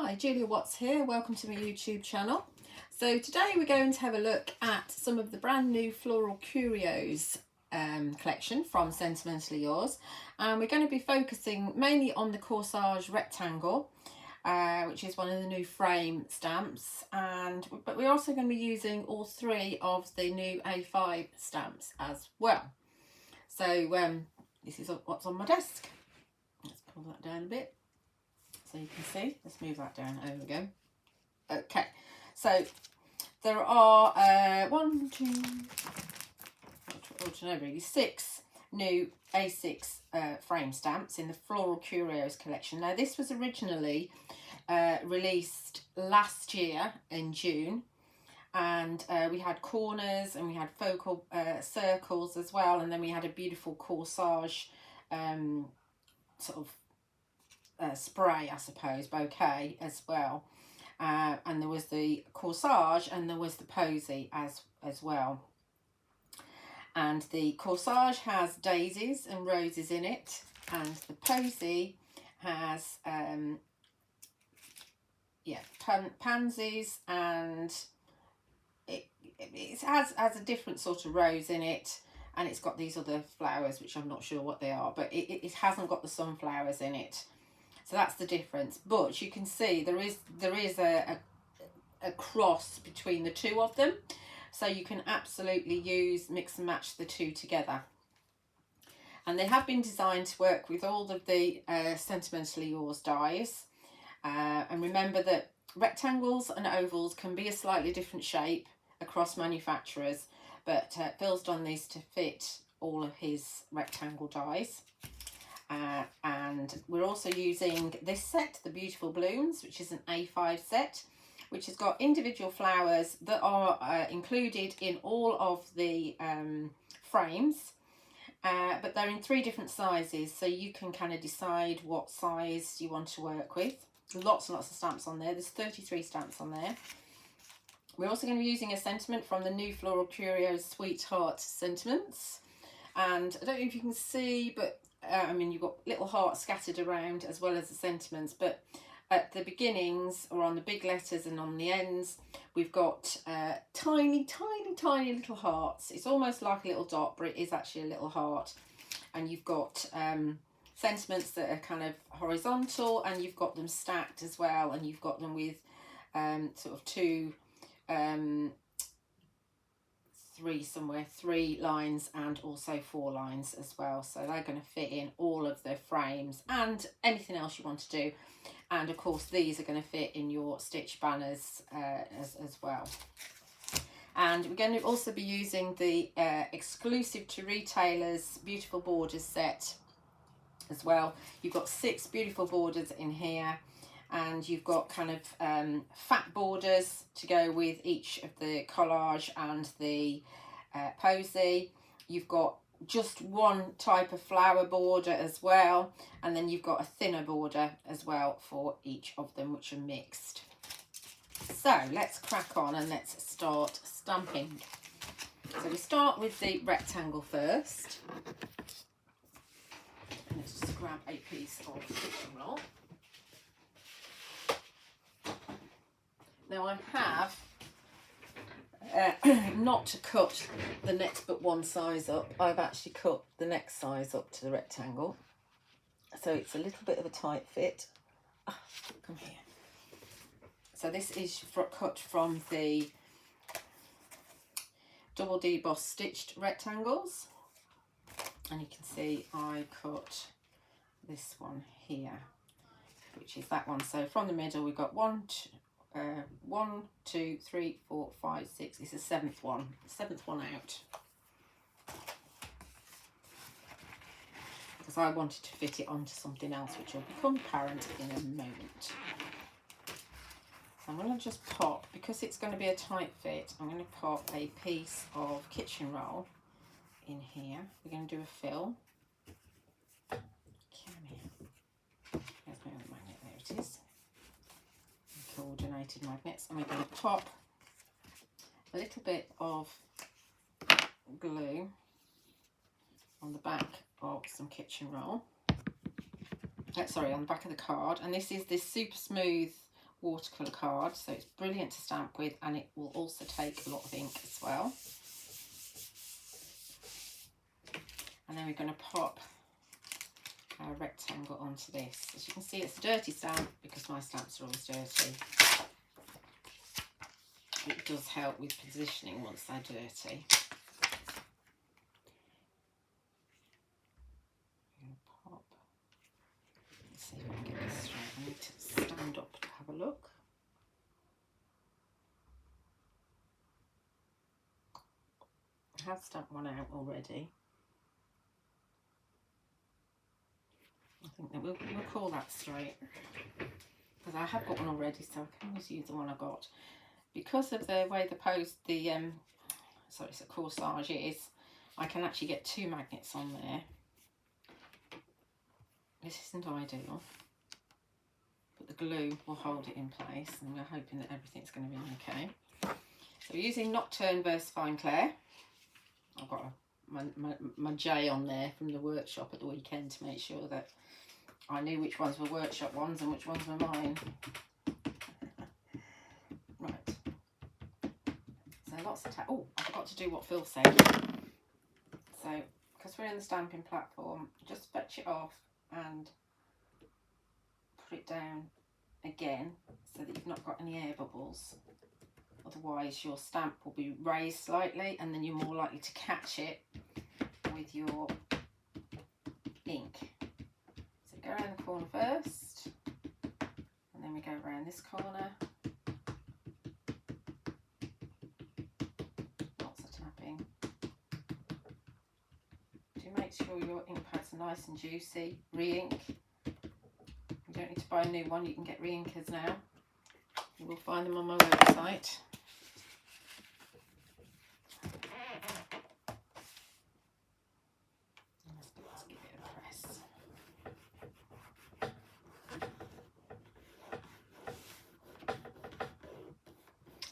Hi, Julia Watts here. Welcome to my YouTube channel. So today we're going to have a look at some of the brand new Floral Curios collection from Sentimentally Yours, and we're going to be focusing mainly on the Corsage rectangle, which is one of the new frame stamps, but we're also going to be using all three of the new A5 stamps as well. So this is what's on my desk. Let's pull that down a bit so you can see. Let's move that down. There we go. Okay, so there are six new A6 frame stamps in the Floral Curios collection. Now this was originally released last year in June, and we had corners and we had focal circles as well, and then we had a beautiful corsage sort of spray, I suppose, bouquet as well, and there was the corsage and there was the posy as well. And the corsage has daisies and roses in it, and the posy has pansies, and it has a different sort of rose in it, and it's got these other flowers which I'm not sure what they are, but it hasn't got the sunflowers in it. So that's the difference. But you can see there is a cross between the two of them, so you can absolutely mix and match the two together. And they have been designed to work with all of the Sentimentally Yours dies. And remember that rectangles and ovals can be a slightly different shape across manufacturers, but Phil's done these to fit all of his rectangle dies. And we're also using this set, the Beautiful Blooms, which is an A5 set, which has got individual flowers that are included in all of the frames, but they're in 3 different sizes, so you can kind of decide what size you want to work with. Lots and lots of stamps on there. There's 33 stamps on there. We're also going to be using a sentiment from the new Floral Curios Sweetheart Sentiments, and I don't know if you can see, but I mean, you've got little hearts scattered around as well as the sentiments, but at the beginnings, or on the big letters and on the ends, we've got tiny little hearts. It's almost like a little dot, but it is actually a little heart. And you've got sentiments that are kind of horizontal, and you've got them stacked as well, and you've got them with sort of 3 lines and also 4 lines as well, so they're going to fit in all of the frames and anything else you want to do. And of course these are going to fit in your stitch banners as well. And we're going to also be using the exclusive to retailers Beautiful Borders set as well. You've got 6 beautiful borders in here, and you've got kind of fat borders to go with each of the collage and the posy. You've got just one type of flower border as well, and then you've got a thinner border as well for each of them, which are mixed. So let's crack on and let's start stamping. So we start with the rectangle first. Let's just grab a piece of kitchen roll. Now I have not cut the next but one size up. I've actually cut the next size up to the rectangle, so it's a little bit of a tight fit. Come here. So this is cut from the double debossed stitched rectangles, and you can see I cut this one here, which is that one. So from the middle we've got 1, 2, 3, 4, 5, 6. It's the 7th one out, because I wanted to fit it onto something else, which will become apparent in a moment. So I'm going to just pop, because it's going to be a tight fit, I'm going to pop a piece of kitchen roll in here. We're going to do a fill. Come here. There's my other magnet. There it is. Coordinated magnets, and we're going to pop a little bit of glue on the back of some kitchen roll, sorry, on the back of the card. And this is this super smooth watercolour card, so it's brilliant to stamp with, and it will also take a lot of ink as well. And then we're going to pop our rectangle onto this. As you can see, it's a dirty stamp because my stamps are always dirty. It does help with positioning once they're dirty. Pop. Let's see if I can get this straight. I need to stand up to have a look. I have stamped one out already. I think that we'll call that straight, because I have got one already, so I can always use the one I got. Because of the way it's a corsage is, I can actually get 2 magnets on there. This isn't ideal, but the glue will hold it in place, and we're hoping that everything's going to be okay. So we're using Nocturne Versafine Clair. I've got my J on there from the workshop at the weekend to make sure that I knew which ones were workshop ones and which ones were mine. Right. So lots of oh, I forgot to do what Phil said. So, because we're in the stamping platform, just fetch it off and put it down again so that you've not got any air bubbles. Otherwise your stamp will be raised slightly, and then you're more likely to catch it with your ink. So go around the corner first, and then we go around this corner. Lots of tapping. Do make sure your ink pads are nice and juicy. Re-ink. You don't need to buy a new one, you can get re-inkers now. You will find them on my website. Let's give it a press.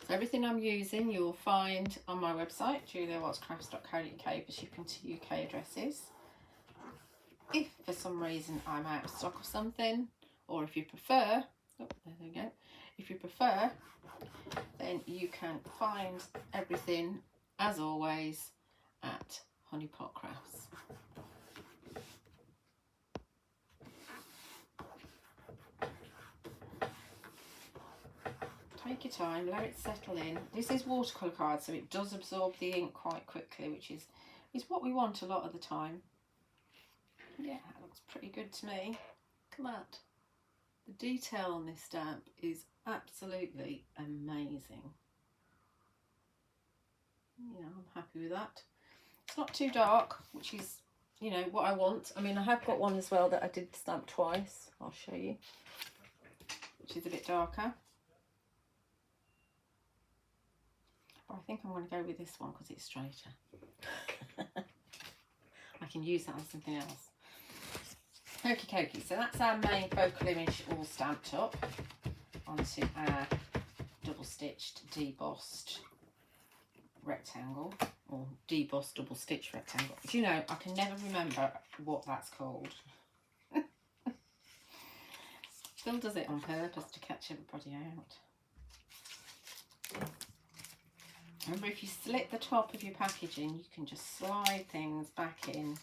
So everything I'm using you'll find on my website, juliawattscrafts.co.uk, for shipping to UK addresses. If for some reason I'm out of stock of something, or if you prefer, oh, there we go. If you prefer, then you can find everything, as always, at Honeypot Crafts. Take your time, let it settle in. This is watercolour card, so it does absorb the ink quite quickly, which is what we want a lot of the time. Yeah, that looks pretty good to me. Look at that. The detail on this stamp is absolutely amazing. You know, I'm happy with that. It's not too dark, which is, you know, what I want. I mean, I have got one as well that I did stamp twice. I'll show you, which is a bit darker. But I think I'm going to go with this one because it's straighter. I can use that on something else. Okie dokie, so that's our main focal image all stamped up onto our double stitched debossed rectangle, or debossed double stitched rectangle. Do you know, I can never remember what that's called. Phil does it on purpose to catch everybody out. Remember, if you slit the top of your packaging, you can just slide things back in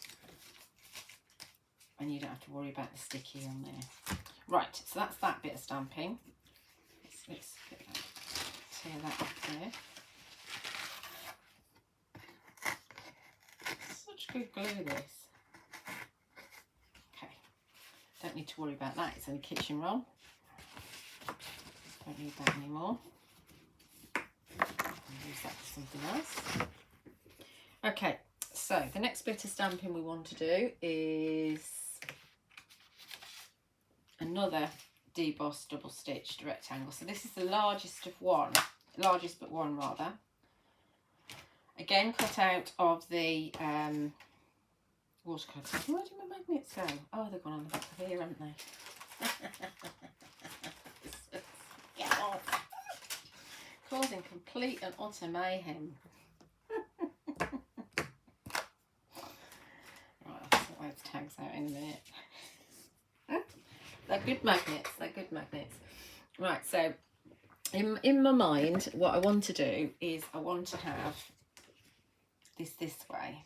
and you don't have to worry about the sticky on there. Right, so that's that bit of stamping. Let's get that, tear that off there. Such good glue, this. Okay, don't need to worry about that, it's only kitchen roll. Don't need that anymore. I'll use that for something else. Okay, so the next bit of stamping we want to do is another debossed double stitched rectangle. So this is the largest but one rather. Again, cut out of the watercolour card. Where did my magnets go? Oh, they've gone on the back of here, haven't they? Get off. Causing complete and utter mayhem. Right, I'll sort those tags out in a minute. They're good magnets, they're good magnets. Right, so in my mind, what I want to do is I want to have this way,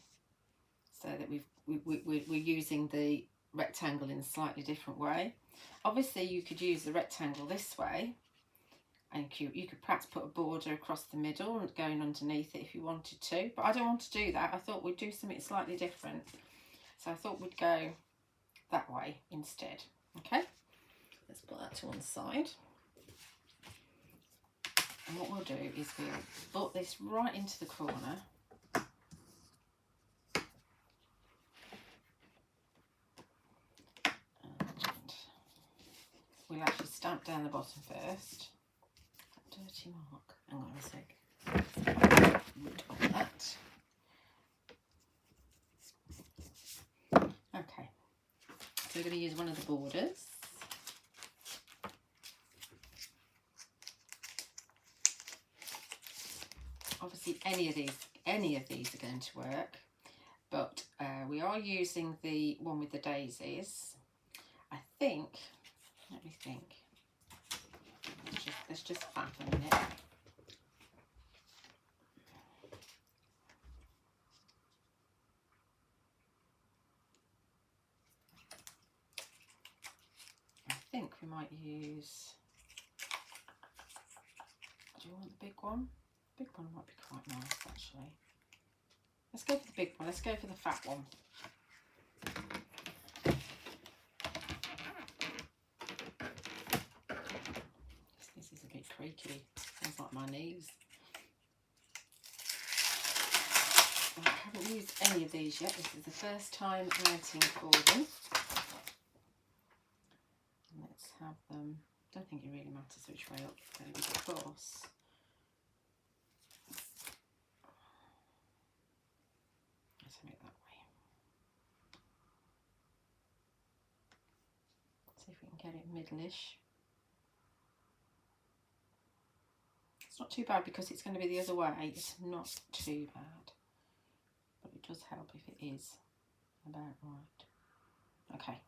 so that we're using the rectangle in a slightly different way. Obviously, you could use the rectangle this way, and you could perhaps put a border across the middle and going underneath it if you wanted to, but I don't want to do that. I thought we'd do something slightly different, so I thought we'd go that way instead. Okay, let's put that to one side, and what we'll do is we'll put this right into the corner, and we'll actually stamp down the bottom first. Dirty mark. Hang on a sec. On that. Okay. So we're going to use one of the borders. Obviously, any of these are going to work, but we are using the one with the daisies. I think. Let me think. Let's just faff a minute. I think we might use. Do you want the big one? The big one might be quite nice, actually. Let's go for the big one. Let's go for the fat one. This is a bit creaky. Sounds like my knees. I haven't used any of these yet. This is the first time writing for them. Let's have them. I don't think it really matters which way up they go, because let's have it that way. See if we can get it middle-ish. It's not too bad because it's going to be the other way. It's not too bad, but it does help if it is about right. Okay.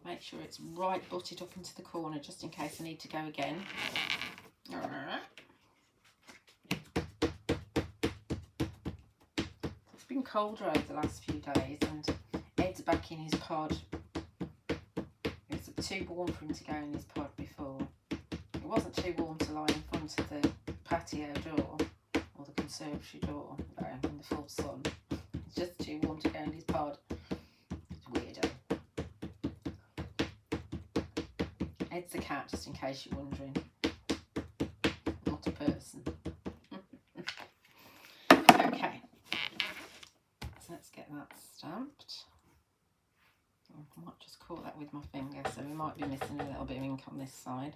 Make sure it's right butted up into the corner, just in case I need to go again. It's been colder over the last few days, and Ed's back in his pod. It's too warm for him to go in his pod before. It wasn't too warm to lie in front of the patio door or the conservatory door in the full sun. It's just too warm to go in his pod. It's weirdo. Ed's the cat, just in case you're wondering. Not a person. Okay. So let's get that stamped. I might just caught that with my finger, so we might be missing a little bit of ink on this side.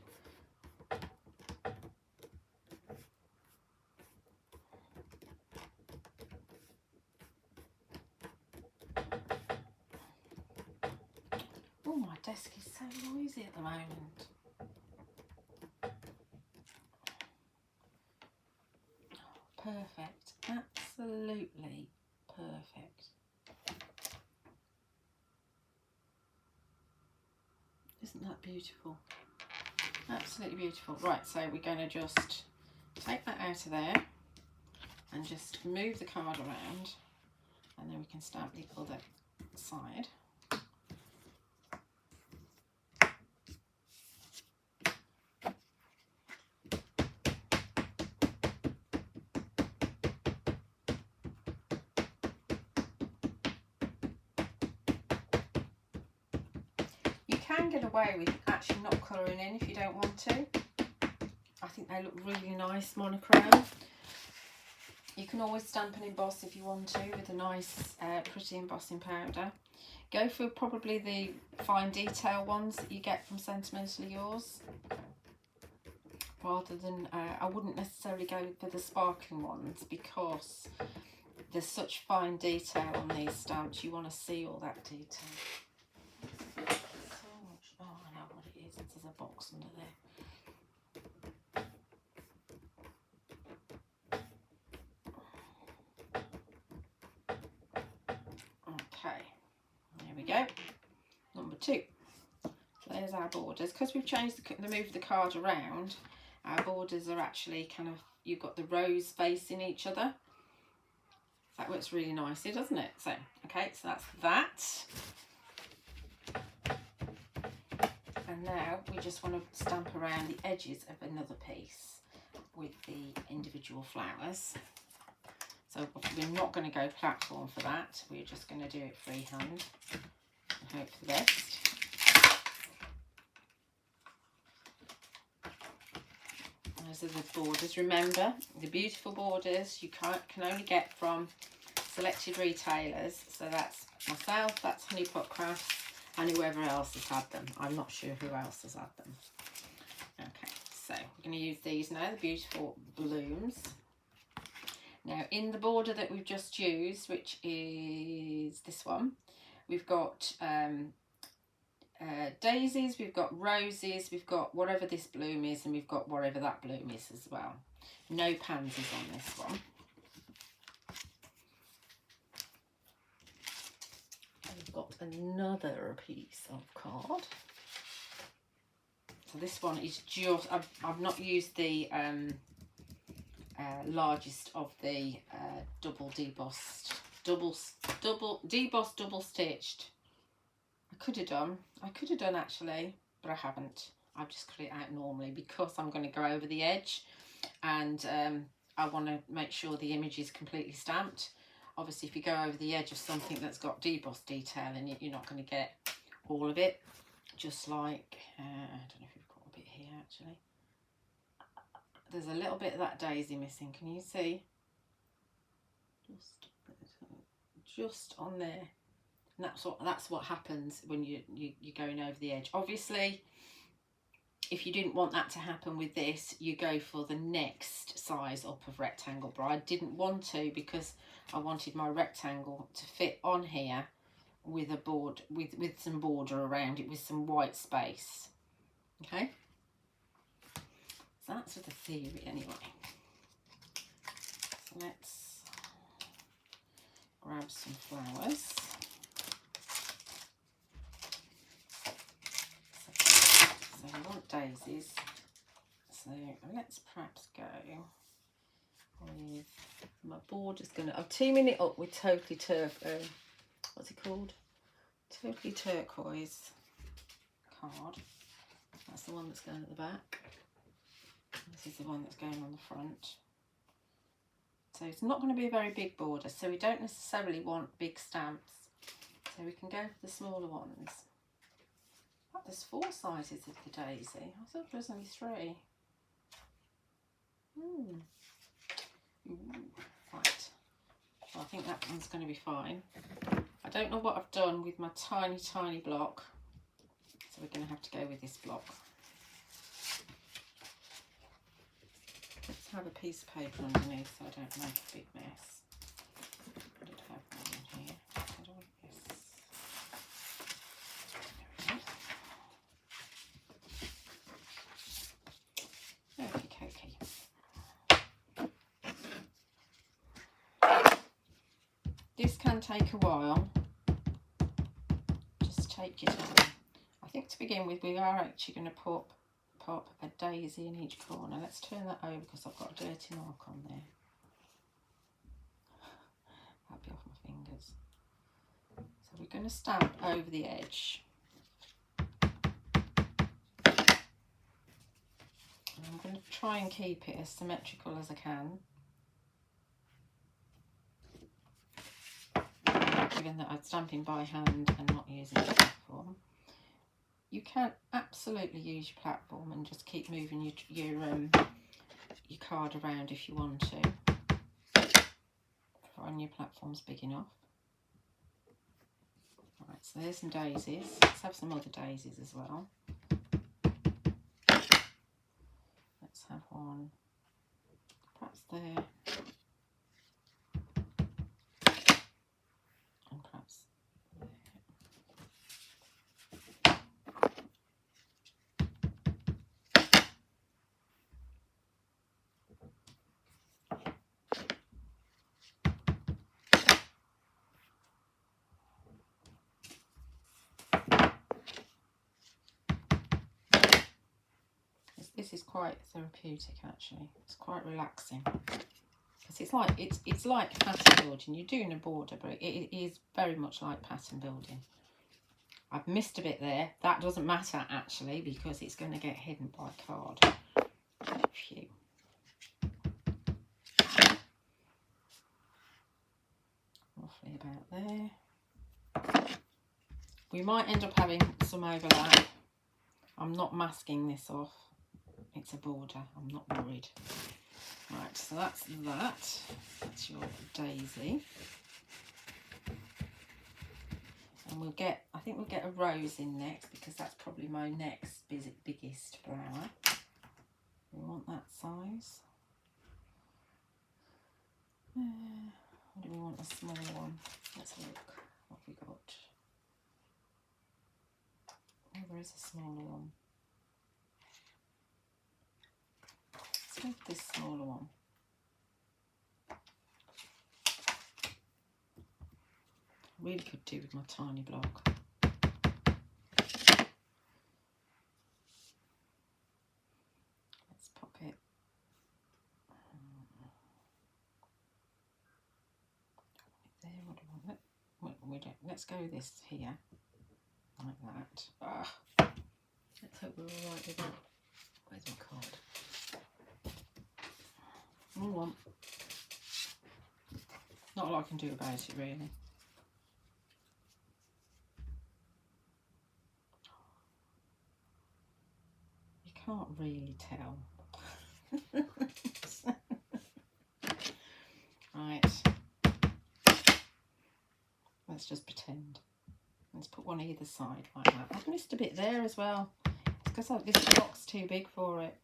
Oh, my desk is so noisy at the moment. Perfect. Absolutely perfect. Isn't that beautiful? Absolutely beautiful. Right, so we're going to just take that out of there and just move the card around, and then we can stamp the other side. You can get away with actually not colouring in if you don't want to. I think they look really nice monochrome. You can always stamp and emboss if you want to with a nice pretty embossing powder. Go for probably the fine detail ones that you get from Sentimentally Yours, rather than I wouldn't necessarily go for the sparkling ones, because there's such fine detail on these stamps. You want to see all that detail. So much. Oh, I know what it is. There's a box under there. Okay, there we go. Number 2. there's our borders. Because we've changed moved the card around, our borders are actually kind of, you've got the rows facing each other. That works really nicely, doesn't it? So, okay, so that's that. And now we just want to stamp around the edges of another piece with the individual flowers. So we're not going to go platform for that. We're just going to do it freehand and hope for the best. Those are the borders. Remember, the beautiful borders you can only get from selected retailers. So that's myself, that's Honeypot Crafts, and whoever else has had them. I'm not sure who else has had them. Okay, so we're going to use these now, the beautiful blooms. Now in the border that we've just used, which is this one, we've got daisies, we've got roses, we've got whatever this bloom is, and we've got whatever that bloom is as well. No pansies on this one. We've got another piece of card. So this one is just, I've not used the largest of the double debossed, double stitched. I could have done actually, but I haven't. I've just cut it out normally because I'm going to go over the edge, and I want to make sure the image is completely stamped. Obviously, if you go over the edge of something that's got debossed detail in it, you're not going to get all of it. Just like, I don't know if we've got a bit here actually. There's a little bit of that daisy missing. Can you see? Just on there. And that's what happens when you're going over the edge. Obviously, if you didn't want that to happen with this, you go for the next size up of rectangle. But I didn't want to, because I wanted my rectangle to fit on here with a board, with some border around it, with some white space. Okay, so that's the theory anyway. So let's grab some flowers. So we want daisies, so let's perhaps go with, my border's gonna, I'm teaming it up with what's it called? Totally Turquoise card. That's the one that's going at the back. This is the one that's going on the front. So it's not going to be a very big border, so we don't necessarily want big stamps. So we can go for the smaller ones. Oh, there's 4 sizes of the daisy. I thought there was only 3. Right. Well, I think that one's going to be fine. I don't know what I've done with my tiny block, so we're going to have to go with this block. Let's have a piece of paper underneath so I don't make a big mess. I did have one in here. How do I get this? There we go. Okay. This can take a while. Just take your time. I think to begin with, we are actually going to pop a daisy in each corner. Let's turn that over because I've got a dirty mark on there. That'll be off my fingers. So we're going to stamp over the edge. And I'm going to try and keep it as symmetrical as I can. Given that I'm stamping by hand and not using a platform. You can absolutely use your platform and just keep moving your card around if you want to, providing your platform's big enough. Alright, so there's some daisies. Let's have some other daisies as well. Let's have one perhaps there. And perhaps there. this is quite therapeutic actually. It's quite relaxing. Because it's like pattern building. You're doing a border, but it is very much like pattern building. I've missed a bit there. That doesn't matter actually, because it's going to get hidden by card. Phew. Roughly about there. We might end up having some overlap. I'm not masking this off. It's a border. I'm not worried. Right, so that's that. That's your daisy. And we'll get, I think we'll get a rose in next, because that's probably my next biggest flower. We want that size. Or do we want a smaller one? Let's have a look. What have we got? Oh, there is a smaller one. Let's go with this smaller one. Really could do with my tiny block. Let's pop it. There, what do I want? We don't. Let's go with this here, like that. Ah, let's hope we're all right with that. Where's my card? Move on. Not a lot I can do about it really. Can't really tell. Right, let's just pretend. Let's put one either side like that. I've missed a bit there as well. It's because this block's too big for it.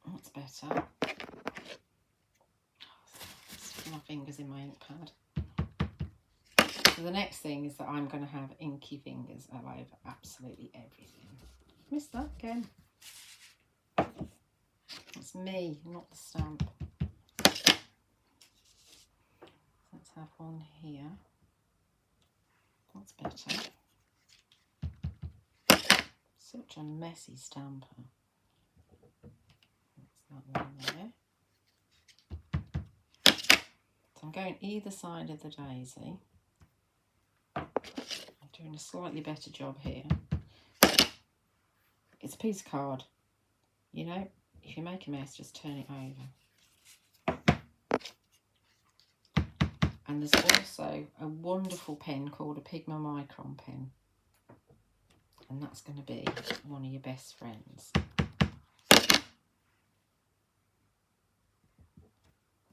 That's better. Sticking my fingers in my ink pad. So the next thing is that I'm going to have inky fingers all over absolutely everything. Missed that again. It's me, not the stamp. Let's have one here. That's better. Such a messy stamper. That's that one there. So I'm going either side of the daisy. I'm doing a slightly better job here. It's a piece of card, you know, if you make a mess, just turn it over. And there's also a wonderful pen called a Pigma Micron pen. And that's going to be one of your best friends.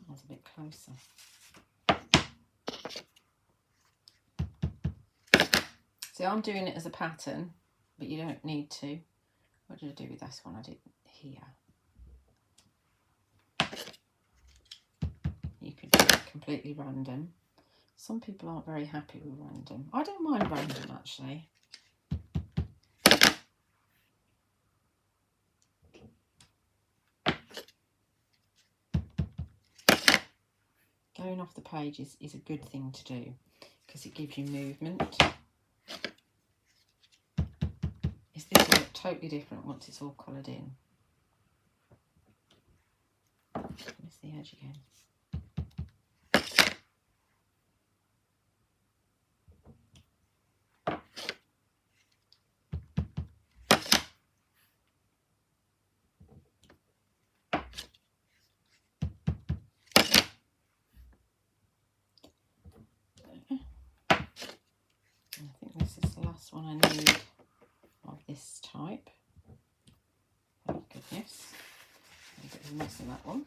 That's a bit closer. See, I'm doing it as a pattern, but you don't need to. What did I do with this one? I did here. You could do it completely random. Some people aren't very happy with random. I don't mind random actually. Going off the page is a good thing to do because it gives you movement. This will look totally different once it's all coloured in. Miss the edge again. I think this is the last one I need of this type. Thank goodness. A bit of a mess of that one.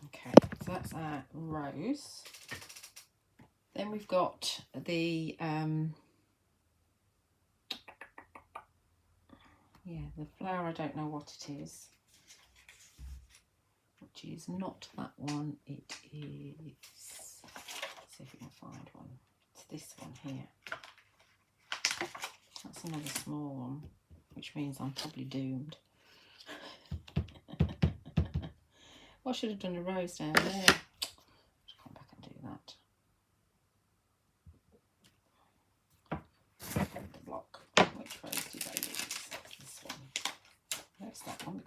Okay, so that's our rose. Then we've got the the flower. I don't know what it is. Which is not that one. It is. Let's see if we can find one. It's this one here. That's another small one, which means I'm probably doomed. Well, I should have done a rose down there. Just come back and do that.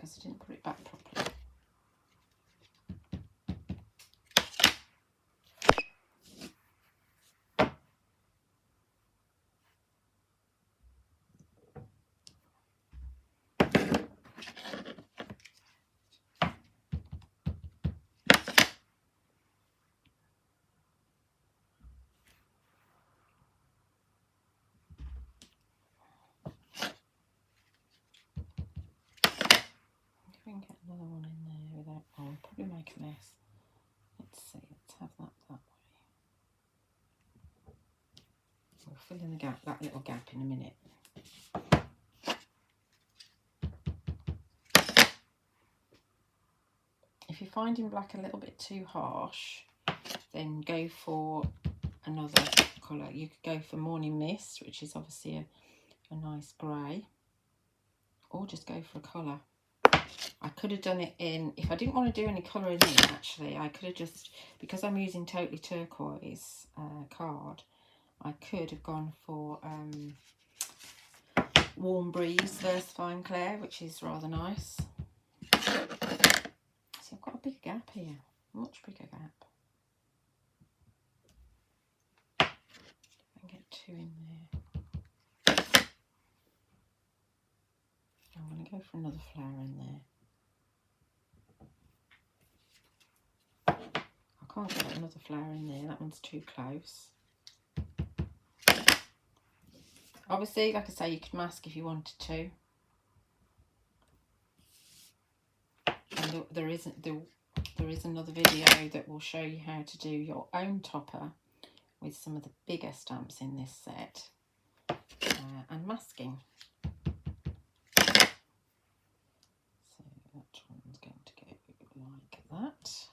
because I didn't put it back properly. Get another one in there without, oh, I'll probably make a mess. Let's see, let's have that way. We'll fill in the gap, that little gap in a minute. If you're finding black a little bit too harsh, then go for another colour. You could go for Morning Mist, which is obviously a nice grey, or just go for a colour. I could have done it in, if I didn't want to do any colouring in, actually, I could have just, because I'm using Totally Turquoise card, I could have gone for Warm Breeze Versafine Clair, which is rather nice. See, I've got a big gap here, much bigger gap. I can get two in there. I'm going to go for another flower in there. I can't get another flower in there, that one's too close. Obviously, like I say, you could mask if you wanted to. And there is another video that will show you how to do your own topper with some of the bigger stamps in this set and masking. So that one's going to go like that.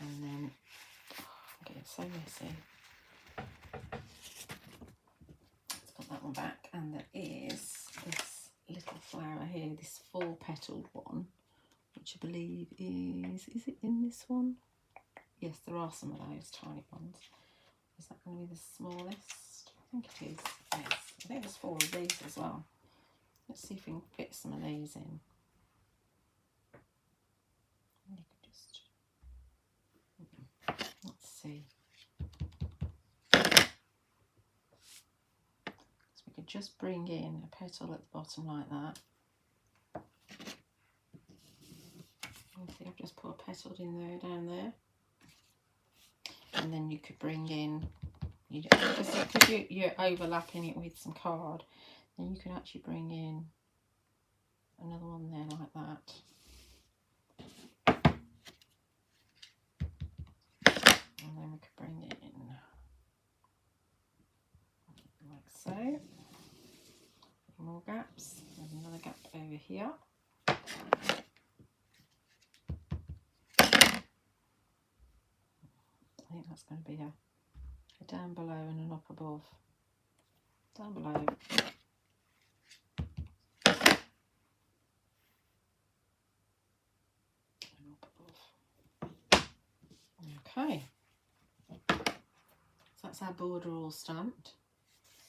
And then, oh, I'm getting so messy. Let's put that one back, and there is this little flower here, this full petaled one, which I believe is it in this one? Yes, there are some of those tiny ones. Is that going to be the smallest? I think it is. Yes, I think there's 4 of these as well. Let's see if we can fit some of these in. You could just, let's see. So we could just bring in a petal at the bottom like that. See, I've just put a petal in there, down there. And then you could bring in, because you're overlapping it with some card, then you can actually bring in another one there like that. And then we could bring it in like so. More gaps. There's another gap over here. I think that's going to be a down below and an up above. Down below. And up above. Okay. So that's our border all stamped.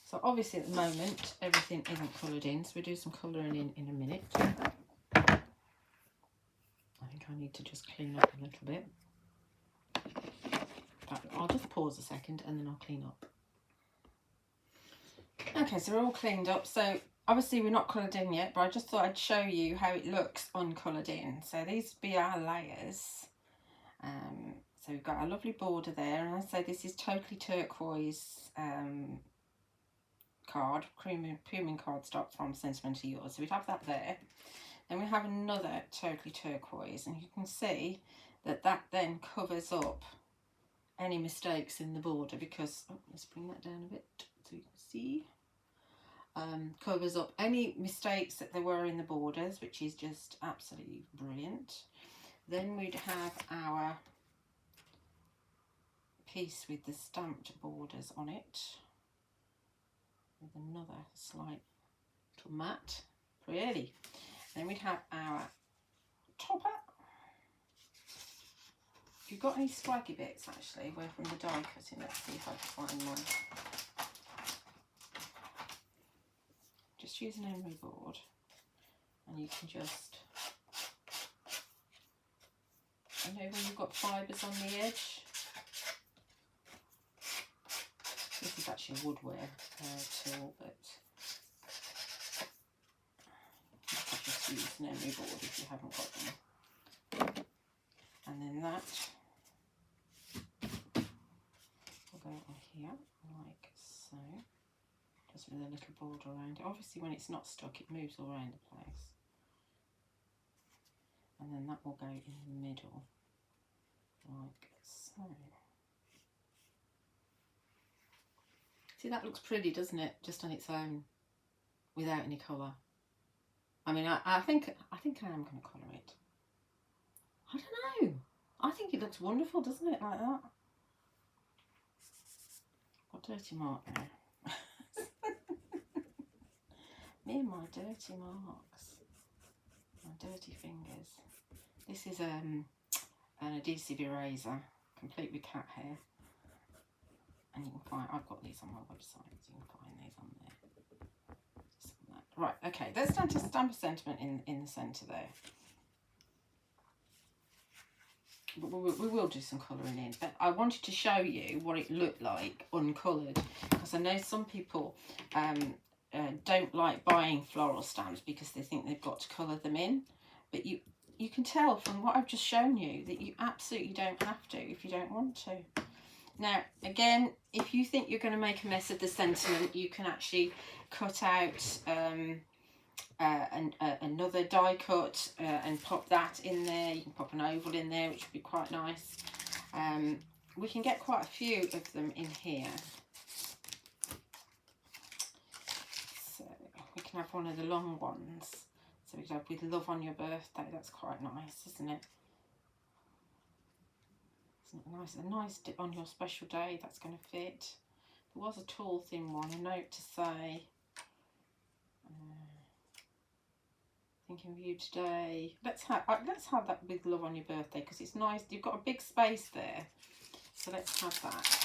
So obviously at the moment everything isn't coloured in, so we'll do some colouring in a minute. I think I need to just clean up a little bit. But I'll just pause a second and then I'll clean up. Okay, so we're all cleaned up. So obviously we're not coloured in yet, but I just thought I'd show you how it looks uncoloured in. So these would be our layers. So we've got a lovely border there, and I say this is Totally Turquoise card, premium cardstock from Sentimentally Yours. So we'd have that there. Then we have another Totally Turquoise, and you can see that that then covers up any mistakes in the border, because, oh, let's bring that down a bit so you can see. Covers up any mistakes that there were in the borders, which is just absolutely brilliant. Then we'd have our piece with the stamped borders on it, with another slight little matte, pretty. Then we'd have our topper. If you've got any scraggy bits, actually, where from the die cutting, let's see if I can find one. Just just use an emery board, and you can just, you know, when you've got fibres on the edge. This is actually a woodware tool, but you can just use an emery board if you haven't got them. And then that will go on here, like so, just with a little border around it. Obviously when it's not stuck, it moves all around the place. And then that will go in the middle, like so. See, that looks pretty, doesn't it? Just on its own, without any colour. I mean, I think I am going to colour it. I don't know. I think it looks wonderful, doesn't it? Like that. Got dirty mark now. Me and my dirty marks. My dirty fingers. This is an adhesive eraser, complete with cat hair. And you can find, I've got these on my website, so you can find these on there. Just on that. Right, okay, let's stamp a sentiment in the centre there. But we will do some colouring in. But I wanted to show you what it looked like uncoloured, because I know some people don't like buying floral stamps because they think they've got to colour them in. But you can tell from what I've just shown you that you absolutely don't have to if you don't want to. Now, again, if you think you're going to make a mess of the sentiment, you can actually cut out another die cut and pop that in there. You can pop an oval in there, which would be quite nice. We can get quite a few of them in here. So we can have one of the long ones. So we could have with love on your birthday. That's quite nice, isn't it? Nice, a nice dip on your special day. That's going to fit. There was a tall thin one. A note to say, thinking of you today. Let's have that with love on your birthday, because it's nice. You've got a big space there, so let's have that.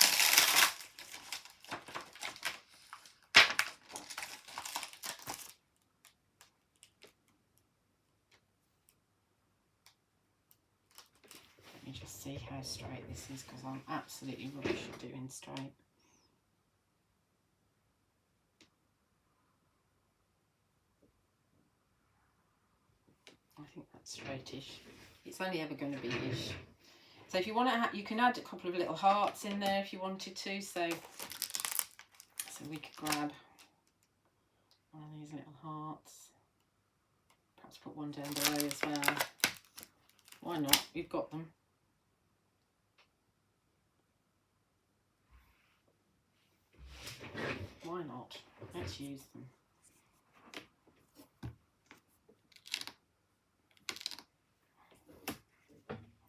Just see how straight this is, because I'm absolutely rubbish at doing straight. I think that's straightish. It's only ever going to be ish. So if you want to, you can add a couple of little hearts in there if you wanted to. So we could grab one of these little hearts. Perhaps put one down below as well. Why not? We've got them. Why not? Let's use them.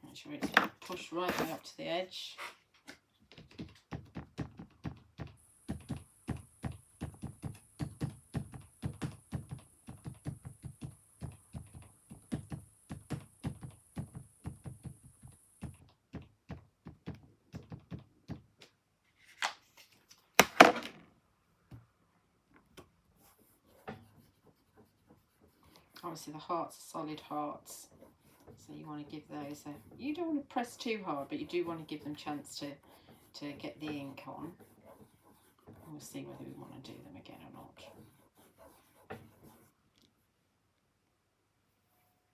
Make sure it's pushed right way up to the edge. Obviously the hearts are solid hearts, so you want to give those a, you don't want to press too hard, but you do want to give them a chance to get the ink on. And we'll see whether we want to do them again or not.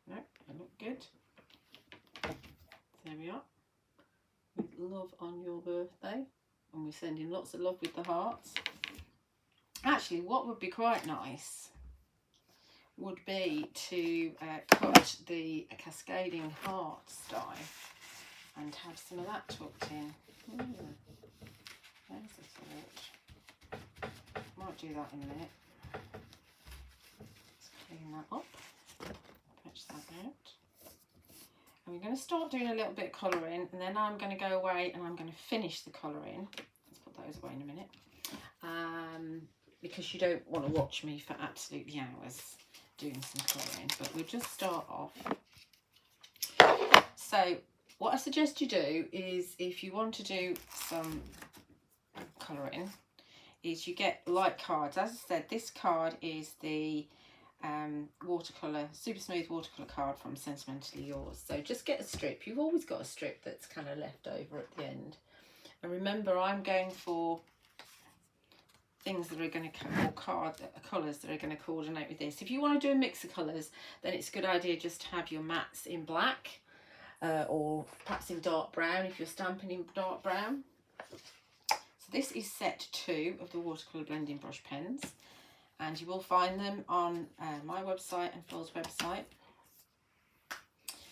No, they look good. There we are. With love on your birthday, and we're sending lots of love with the hearts. Actually, what would be quite nice would be to cut the cascading hearts die and have some of that tucked in. There's a thought. Might do that in a minute. Let's clean that up, patch that out. And we're going to start doing a little bit of colouring, and then I'm going to go away and I'm going to finish the colouring. Let's put those away in a minute. Because you don't want to watch me for absolutely hours doing some colouring, but we'll just start off. So what I suggest you do is, if you want to do some colouring, is you get light cards. As I said, this card is the watercolour, super smooth watercolour card from Sentimentally Yours. So just get a strip. You've always got a strip that's kind of left over at the end. And remember, I'm going for things that are going to, or colours that are going to coordinate with this. If you want to do a mix of colours, then it's a good idea just to have your mattes in black, or perhaps in dark brown if you're stamping in dark brown. So this is set 2 of the watercolour blending brush pens, and you will find them on my website and Floral's website.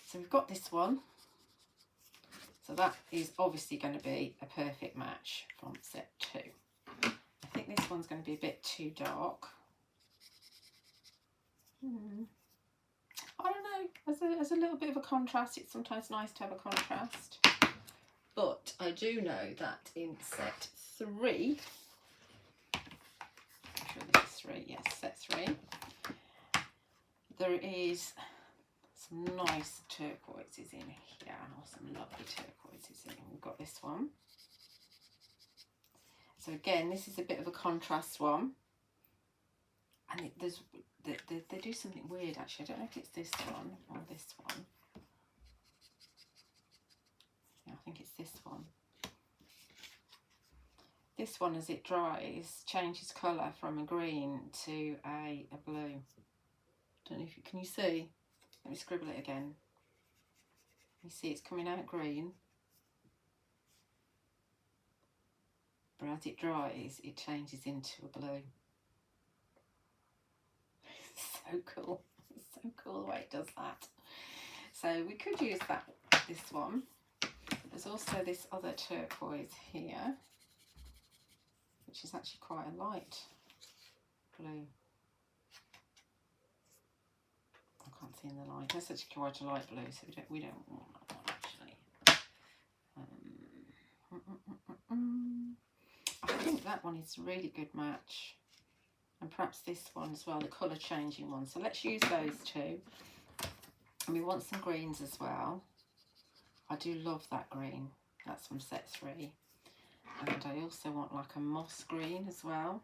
So we've got this one. So that is obviously going to be a perfect match from set 2. I think this one's going to be a bit too dark. I don't know, as a little bit of a contrast, it's sometimes nice to have a contrast. But I do know that in set 3, I'm sure this is 3, yes, set 3, there is some nice turquoises in here, or some lovely turquoises in. We've got this one. So again, this is a bit of a contrast one, and they do something weird actually. I don't know if it's this one or this one. Yeah, I think it's this one. This one, as it dries, changes colour from a green to a blue. Don't know if you can you see? Let me scribble it again. You see it's coming out green, but as it dries, it changes into a blue. So cool. It's so cool the way it does that. So we could use this one. There's also this other turquoise here, which is actually quite a light blue. I can't see in the light. That's actually quite a light blue, so we don't want that one actually. I think that one is a really good match, and perhaps this one as well, the colour changing one. So let's use those two. And we want some greens as well. I do love that green. That's from set 3. And I also want like a moss green as well.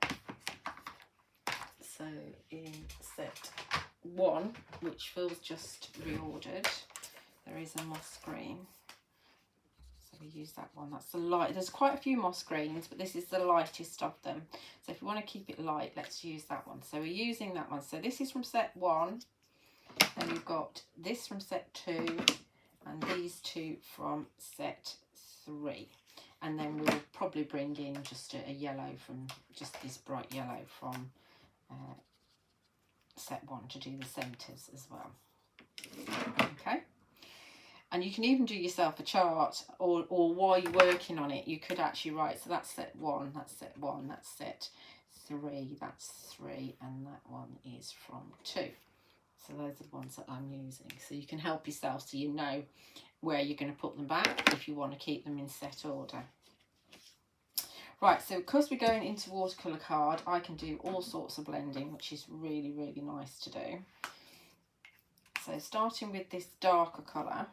So in set 1, which Phil's just reordered, there is a moss green. So we use that one. That's the light. There's quite a few moss greens, but this is the lightest of them. So if you want to keep it light, let's use that one. So we're using that one. So this is from set 1. Then we've got this from set 2. And these 2 from set 3. And then we'll probably bring in just a yellow from, just this bright yellow from set 1 to do the centres as well. Okay. And you can even do yourself a chart, or while you're working on it, you could actually write, so that's set 1, that's set 1, that's set 3, that's 3, and that one is from 2. So those are the ones that I'm using. So you can help yourself so you know where you're going to put them back if you want to keep them in set order. Right, so because we're going into watercolour card, I can do all sorts of blending, which is really, really nice to do. So starting with this darker colour,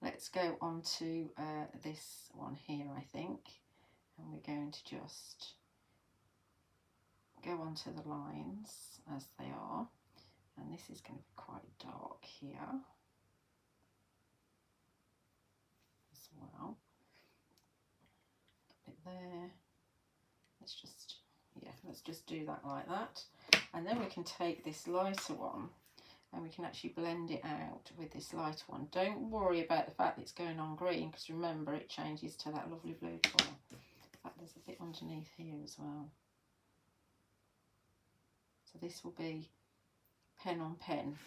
let's go on to this one here, I think. And we're going to just go onto the lines as they are. And this is going to be quite dark here as well. A bit there. Let's just do that like that. And then we can take this lighter one and we can actually blend it out with this lighter one. Don't worry about the fact that it's going on green, because remember it changes to that lovely blue colour. In fact, there's a bit underneath here as well. So this will be pen on pen,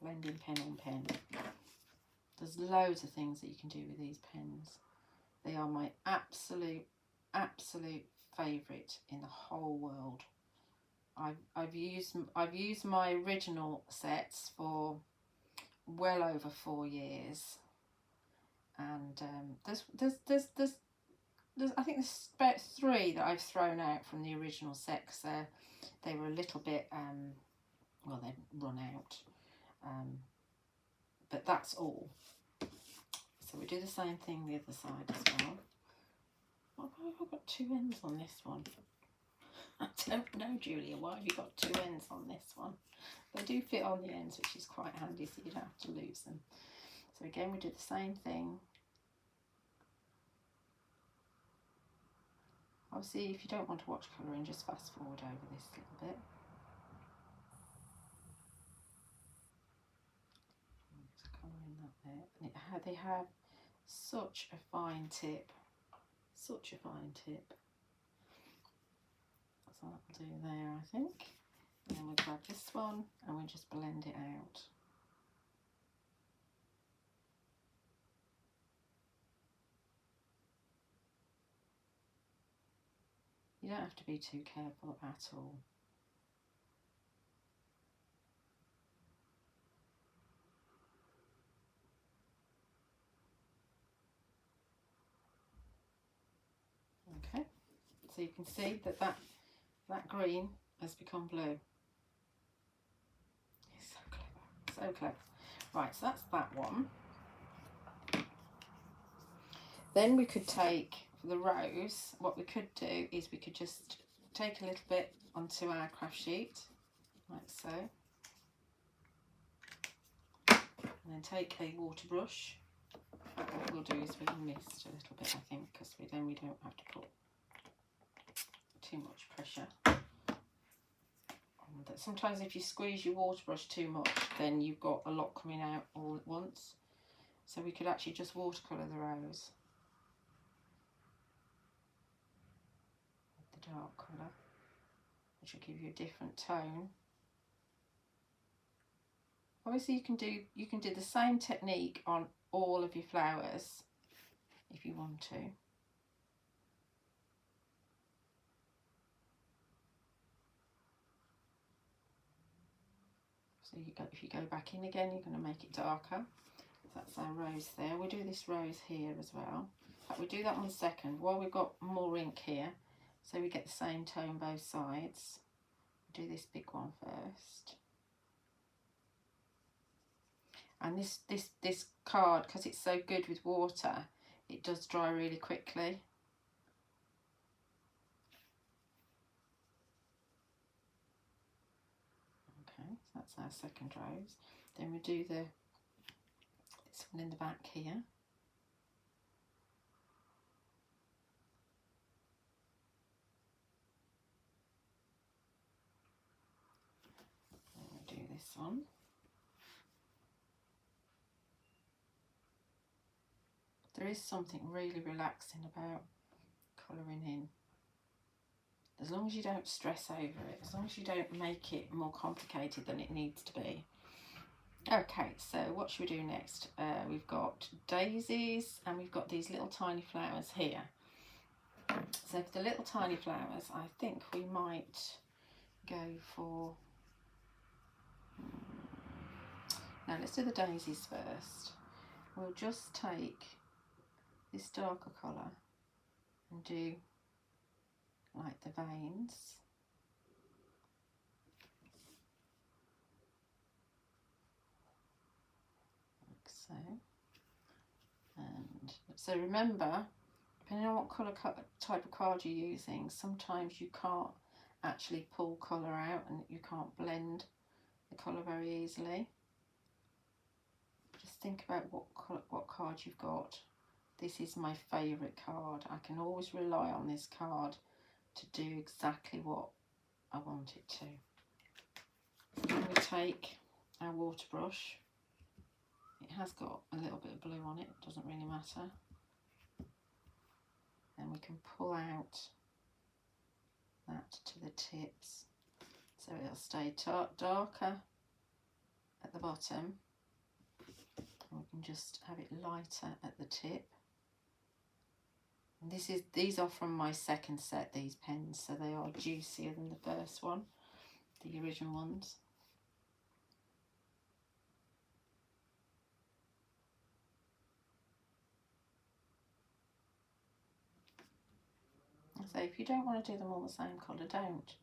blending pen on pen. There's loads of things that you can do with these pens. They are my absolute favourite in the whole world. I've used my original sets for well over 4 years, and there's I think there's about 3 that I've thrown out from the original set because they were a little bit well, they'd run out, but that's all. So we do the same thing the other side as well. I've got 2 ends on this one. I don't know, Julia, why have you got two ends on this one? They do fit on the ends, which is quite handy, so you don't have to lose them. So again, we do the same thing. Obviously, if you don't want to watch colouring, just fast forward over this little bit. Just colouring that there. And they have such a fine tip. Such a fine tip. So that'll do there, I think. And then we'll grab this one and we'll just blend it out. You don't have to be too careful at all. Okay, so you can see that that green has become blue. It's so clever, so clever. Right, so that's that one. Then we could take, for the rose, what we could do is we could just take a little bit onto our craft sheet, like so. And then take a water brush. What we'll do is we'll mist a little bit, I think, because then we don't have to put too much pressure. Sometimes if you squeeze your water brush too much, then you've got a lot coming out all at once. So we could actually just watercolour the rose with the dark colour, which will give you a different tone. Obviously you can do the same technique on all of your flowers if you want to. So if you go back in again, you're going to make it darker. So that's our rose there. We do this rose here as well. In fact, we do that one second while we've got more ink here, so we get the same tone both sides. Do this big one first. And this card, because it's so good with water, it does dry really quickly. Okay, so that's our second rose. Then we do this one in the back here. Then we do this one. There is something really relaxing about colouring in. As long as you don't stress over it, as long as you don't make it more complicated than it needs to be. Okay, so what should we do next? We've got daisies and we've got these little tiny flowers here. So for the little tiny flowers, I think we might go for... Now let's do the daisies first. We'll just take this darker colour and do like the veins. Like so. And so remember, depending on what colour type of card you're using, sometimes you can't actually pull colour out and you can't blend the colour very easily. Just think about what card you've got. This is my favourite card. I can always rely on this card to do exactly what I want it to. Then we take our water brush. It has got a little bit of blue on it, doesn't really matter. Then we can pull out that to the tips, so it'll stay darker at the bottom, and we can just have it lighter at the tip. And these are from my second set, these pens, so they are juicier than the first one, the original ones. So if you don't want to do them all the same colour, don't.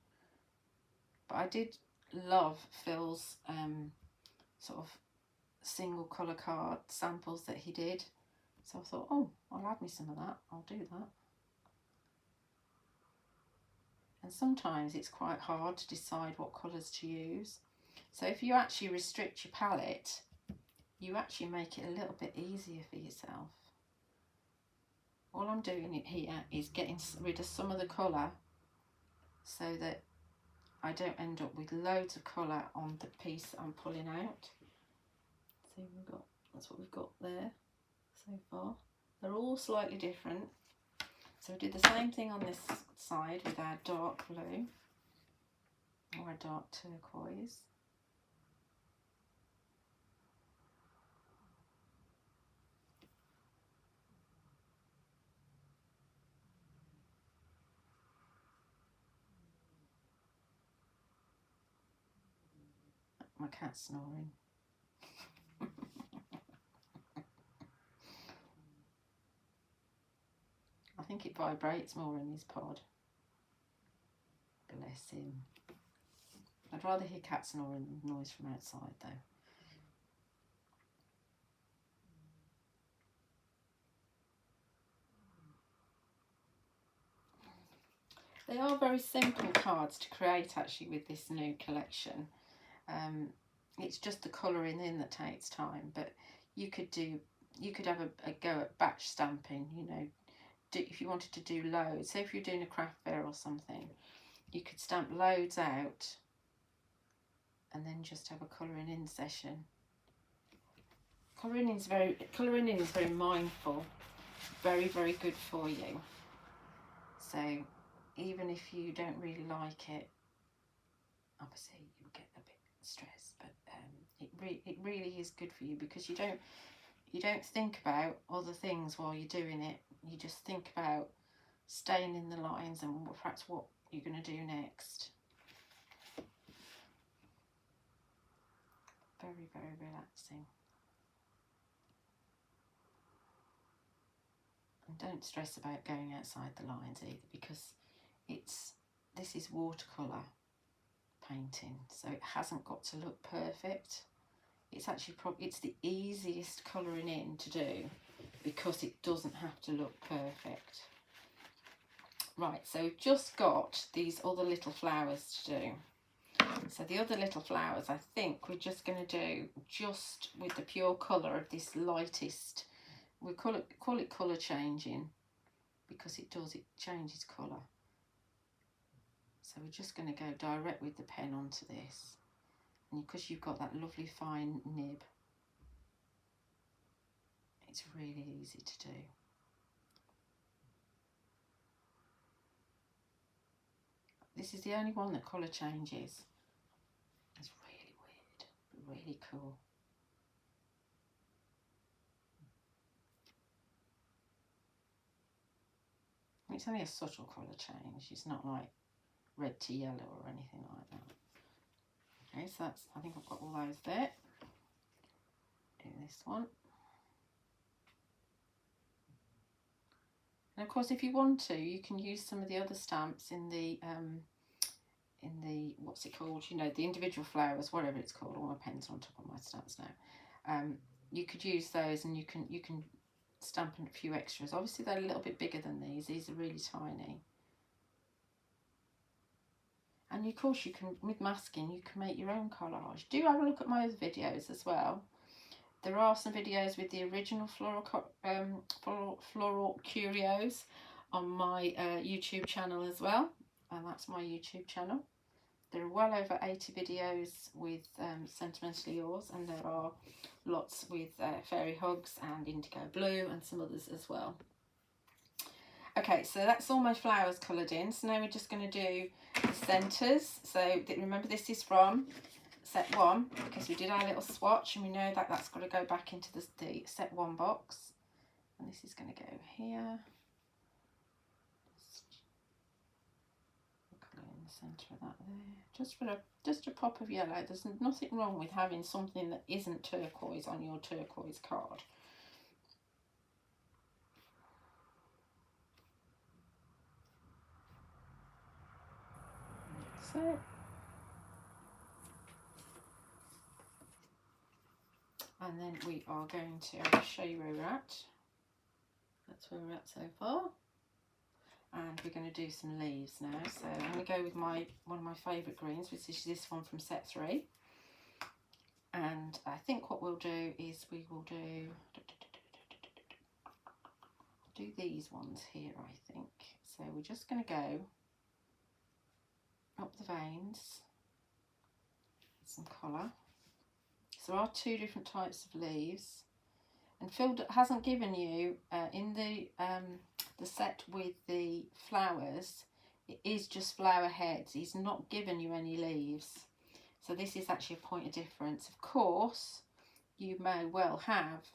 But I did love Phil's sort of single colour card samples that he did. So I thought, oh, I'll add me some of that. I'll do that. And sometimes it's quite hard to decide what colours to use. So if you actually restrict your palette, you actually make it a little bit easier for yourself. All I'm doing here is getting rid of some of the colour so that I don't end up with loads of colour on the piece I'm pulling out. See, that's what we've got there so far. They're all slightly different. So we did the same thing on this side with our dark blue or our dark turquoise. My cat's snoring. I think it vibrates more in his pod. Bless him. I'd rather hear cat snoring than noise from outside though. They are very simple cards to create actually with this new collection. It's just the colouring in that takes time, but you could have a go at batch stamping, you know, if you wanted to do loads. Say if you're doing a craft fair or something, you could stamp loads out and then just have a colouring in session. Colouring in is very mindful, very, very good for you. So even if you don't really like it, obviously you'll get a bit stressed, but it really is good for you because you don't think about other things while you're doing it. You just think about staying in the lines and perhaps what you're going to do next. Very, very relaxing. And don't stress about going outside the lines either, because this is watercolour painting, so it hasn't got to look perfect. It's actually it's the easiest colouring in to do because it doesn't have to look perfect. Right, so we've just got these other little flowers to do. So the other little flowers, I think we're just going to do just with the pure colour of this lightest. We call it colour changing because it changes colour. So we're just going to go direct with the pen onto this, and because you've got that lovely fine nib, it's really easy to do. This is the only one that colour changes. It's really weird, but really cool. It's only a subtle colour change. It's not like red to yellow or anything like that. Okay, so that's, I think I've got all those there. Do this one. And of course, if you want to, you can use some of the other stamps in the what's it called? You know, the individual flowers, whatever it's called. All my pens are on top of my stamps now. You could use those, and you can stamp a few extras. Obviously, they're a little bit bigger than these. These are really tiny. And of course, you can, with masking, you can make your own collage. Do have a look at my other videos as well. There are some videos with the original Floral Curios on my YouTube channel as well. And that's my YouTube channel. There are well over 80 videos with Sentimentally Yours, and there are lots with Fairy Hugs and Indigo Blue and some others as well. Okay, so that's all my flowers coloured in. So now we're just going to do the centres. So remember, this is from set 1 because we did our little swatch, and we know that that's got to go back into the set 1 box. And this is going to go here. Colour in the centre of that there. Just a pop of yellow. There's nothing wrong with having something that isn't turquoise on your turquoise card. So, and then we are going to show you where we're at. That's where we're at so far. and we're going to do some leaves now. So I'm going to go with one of my favourite greens, which is this one from set 3. And I think what we'll do is we will do these ones here, I think. So we're just going to go up the veins with some colour. So there are 2 different types of leaves, and Phil hasn't given you in the set with the flowers, it is just flower heads. He's not given you any leaves, so this is actually a point of difference. Of course, you may well have,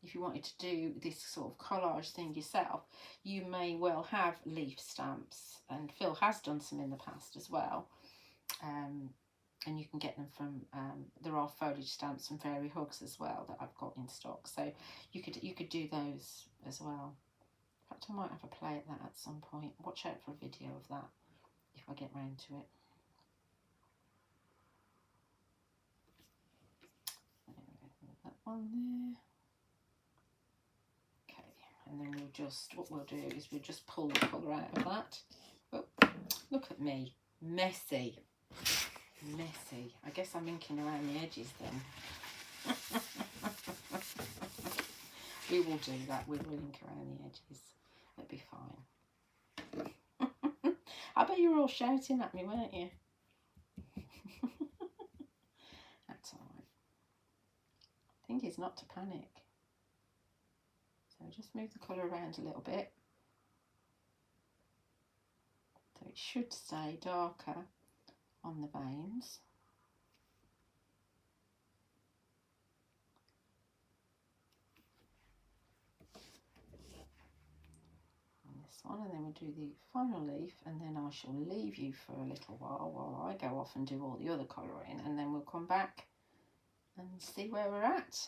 if you wanted to do this sort of collage thing yourself, you may well have leaf stamps, and Phil has done some in the past as well. And you can get them from, there are foliage stamps from Fairy Hugs as well that I've got in stock. So you could do those as well. In fact, I might have a play at that at some point. Watch out for a video of that if I get round to it. That one there. Okay, and then we'll just, what we'll do is we'll just pull the colour out of that. Oh, look at me, messy. Messy. I guess I'm inking around the edges then. We will do that. We will ink around the edges. It'll be fine. I bet you were all shouting at me, weren't you? That's alright. The thing is not to panic. So just move the colour around a little bit. So it should stay darker on the veins. And this one, and then we'll do the final leaf, and then I shall leave you for a little while I go off and do all the other colouring, and then we'll come back and see where we're at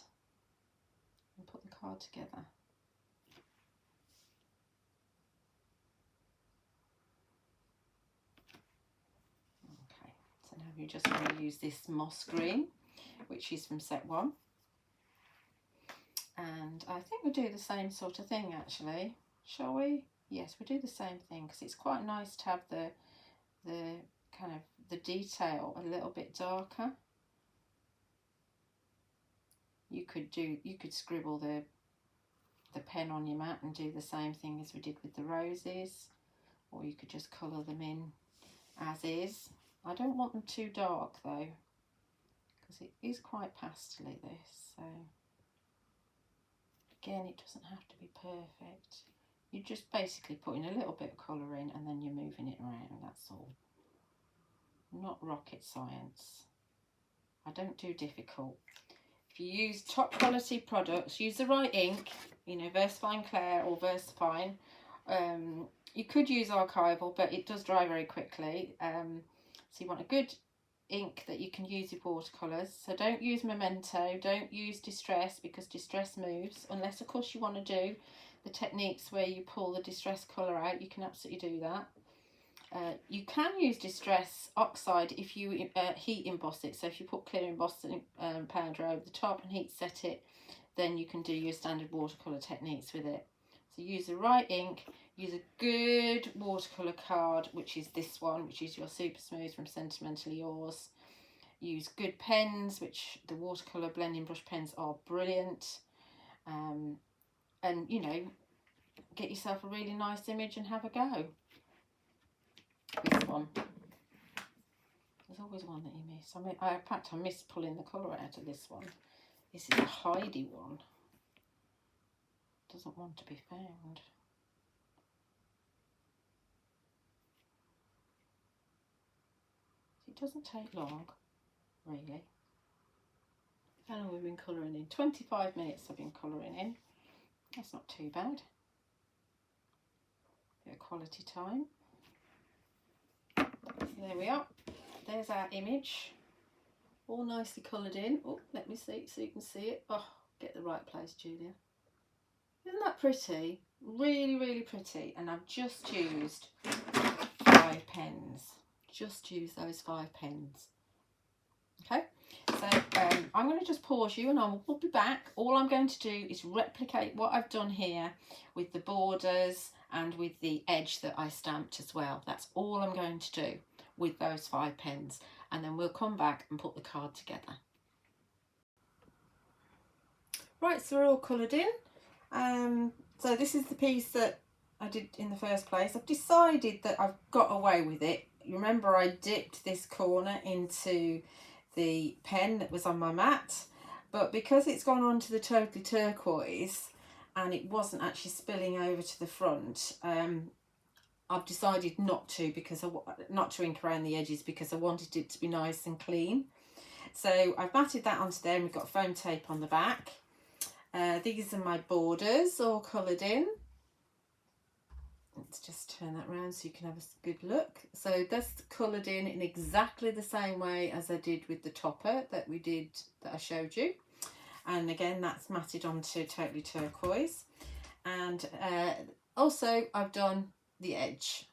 and put the card together. So now we're just going to use this moss green, which is from set 1. And I think we'll do the same sort of thing actually, shall we? Yes, we'll do the same thing, because it's quite nice to have the kind of the detail a little bit darker. You could scribble the pen on your mat and do the same thing as we did with the roses, or you could just colour them in as is. I don't want them too dark though, because it is quite pastely this, so again it doesn't have to be perfect. You're just basically putting a little bit of colour in and then you're moving it around, that's all. Not rocket science. I don't do difficult. If you use top quality products, use the right ink, you know, Versafine Clair or Versafine. You could use archival, but it does dry very quickly. So you want a good ink that you can use with watercolours. So don't use Memento, don't use Distress, because Distress moves, unless of course you want to do the techniques where you pull the Distress colour out. You can absolutely do that. You can use Distress Oxide if you heat emboss it. So if you put clear embossing powder over the top and heat set it, then you can do your standard watercolour techniques with it. So use the right ink, use a good watercolour card, which is this one, which is your Super Smooth from Sentimentally Yours. Use good pens, which the watercolour blending brush pens are brilliant. And, you know, get yourself a really nice image and have a go. This one. There's always one that you miss. I mean, in fact, I miss pulling the colour out of this one. This is a Heidi one. Doesn't want to be found. It doesn't take long, really. How long have we been colouring in? 25 minutes I've been colouring in. That's not too bad. Bit of quality time. There we are. There's our image. All nicely coloured in. Oh, let me see so you can see it. Oh, get the right place, Julia. Isn't that pretty? Really, really pretty. And I've just used 5 pens. Just use those 5 pens. Okay, so So I'm going to just pause you and I will be back. All I'm going to do is replicate what I've done here with the borders and with the edge that I stamped as well. That's all I'm going to do with those 5 pens, and then we'll come back and put the card together. Right, so we're all coloured in. So this is the piece that I did in the first place. I've decided that I've got away with it. You remember I dipped this corner into the pen that was on my mat, but because it's gone on to the Totally Turquoise and it wasn't actually spilling over to the front, I've decided not to ink around the edges because I wanted it to be nice and clean. So I've matted that onto there, and we've got foam tape on the back. These are my borders all coloured in. Let's just turn that around so you can have a good look. So that's coloured in exactly the same way as I did with the topper that I showed you. And again, that's matted onto Totally Turquoise. And also I've done the edge.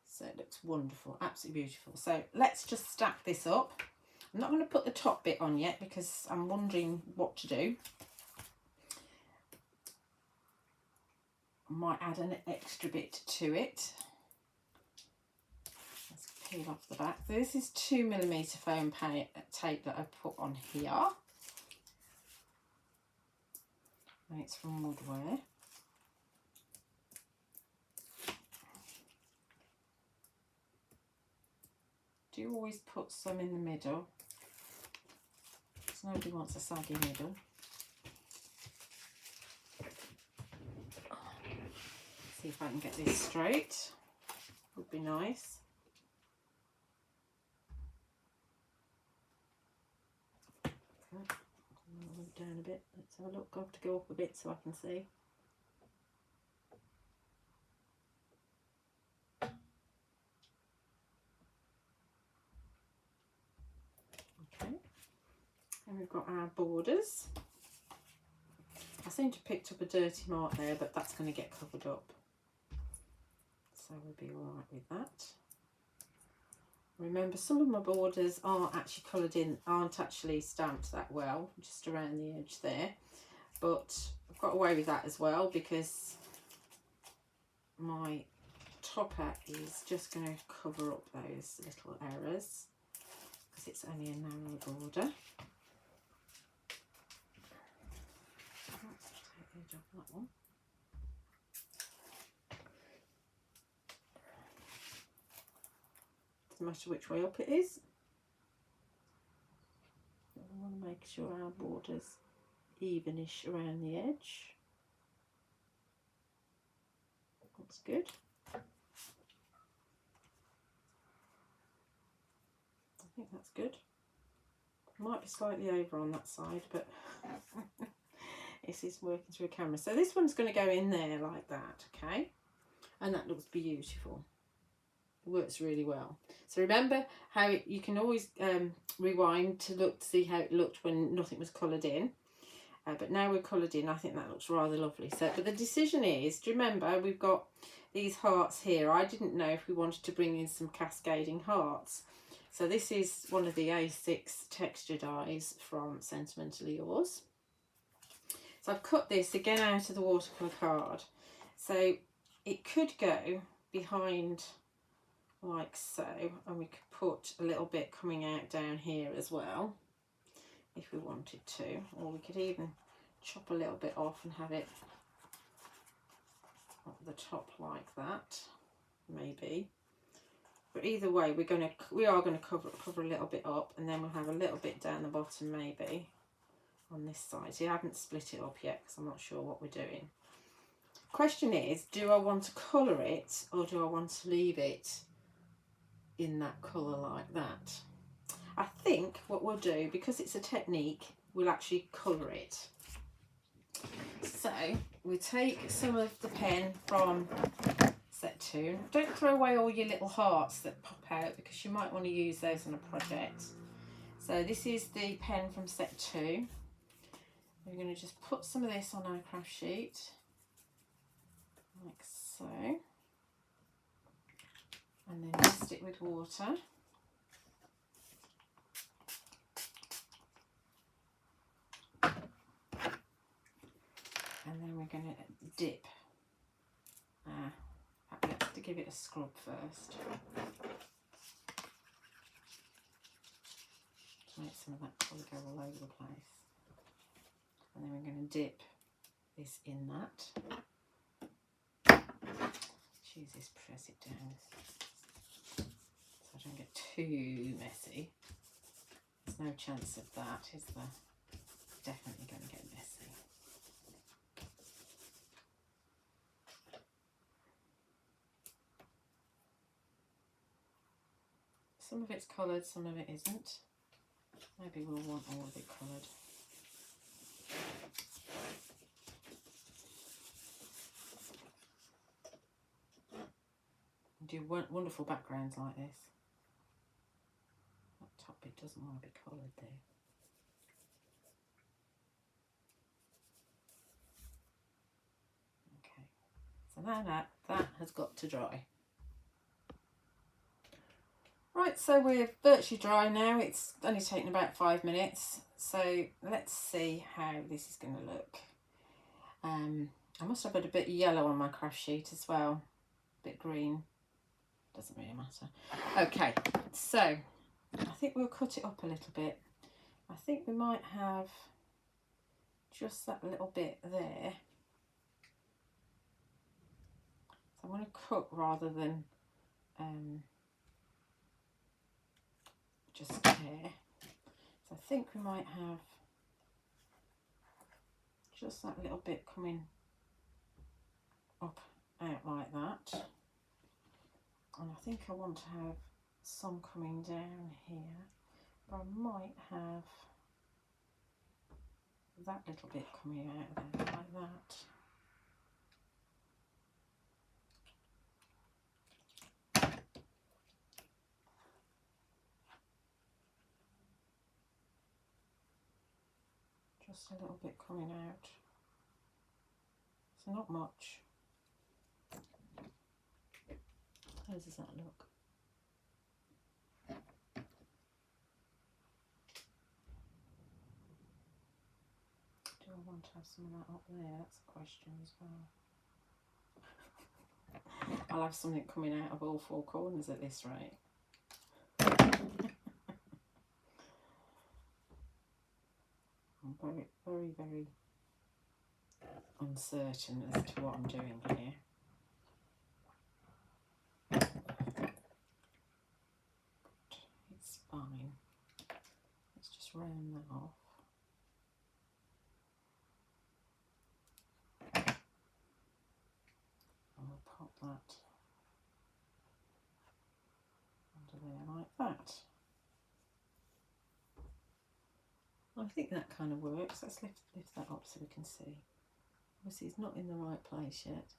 So it looks wonderful, absolutely beautiful. So let's just stack this up. I'm not going to put the top bit on yet because I'm wondering what to do. I might add an extra bit to it. Let's peel off the back. So this is 2mm foam tape that I've put on here. And it's from Woodwear. Do you always put some in the middle? Because nobody wants a saggy middle. See if I can get this straight. Would be nice. Move down a bit. Let's have a look. I have to go up a bit so I can see. Okay. And we've got our borders. I seem to have picked up a dirty mark there, but that's going to get covered up. So we'll be all right with that. Remember, some of my borders aren't actually coloured in, aren't actually stamped that well, just around the edge there. But I've got away with that as well because my topper is just going to cover up those little errors because it's only a narrow border. Let's take the edge off that one. Doesn't matter which way up it is. I want to make sure our border's evenish around the edge. That's good. I think that's good. Might be slightly over on that side, but this is working through a camera. So this one's going to go in there like that, okay? And that looks beautiful. It works really well. So remember how you can always rewind to look to see how it looked when nothing was coloured in. But now we're coloured in, I think that looks rather lovely. So, but the decision is, do you remember we've got these hearts here? I didn't know if we wanted to bring in some cascading hearts. So this is one of the A6 texture dies from Sentimentally Yours. So I've cut this again out of the watercolour card. So it could go behind like so, and we could put a little bit coming out down here as well if we wanted to, or we could even chop a little bit off and have it at the top like that, maybe. But either way, we are going to cover a little bit up, and then we'll have a little bit down the bottom maybe on this side. So I haven't split it up yet because I'm not sure what we're doing. Question is, do I want to colour it or do I want to leave it in that colour like that? I think what we'll do, because it's a technique, we'll actually colour it. So we take some of the pen from set 2. Don't throw away all your little hearts that pop out because you might want to use those on a project. So this is the pen from set 2. We're going to just put some of this on our craft sheet like so, and then mist it with water. we're going to dip. Let's to give it a scrub first. To make some of that colour go all over the place. And then we're going to dip this in that. Choose this, press it down so I don't get too messy. There's no chance of that, is there? Definitely going to get messy. Some of it's coloured, some of it isn't. Maybe we'll want all of it coloured. Do wonderful backgrounds like this. That top bit doesn't want to be coloured there. Okay, so now that has got to dry. Right, so we're virtually dry now. It's only taken about 5 minutes. So let's see how this is going to look. I must have put a bit of yellow on my craft sheet as well. A bit green. Doesn't really matter. Okay, so I think we'll cut it up a little bit. I think we might have just that little bit there. So I'm going to cut rather than just tear. So I think we might have just that little bit coming up out like that. And I think I want to have some coming down here, but I might have that little bit coming out of there like that. Just a little bit coming out. So not much. How does that look? Do I want to have some of that up there? That's a question as well. I'll have something coming out of all 4 corners at this rate. I'm very uncertain as to what I'm doing here. It's fine. Let's just round that off. And we'll pop that under there like that. I think that kind of works. Let's lift that up so we can see. Obviously it's not in the right place yet.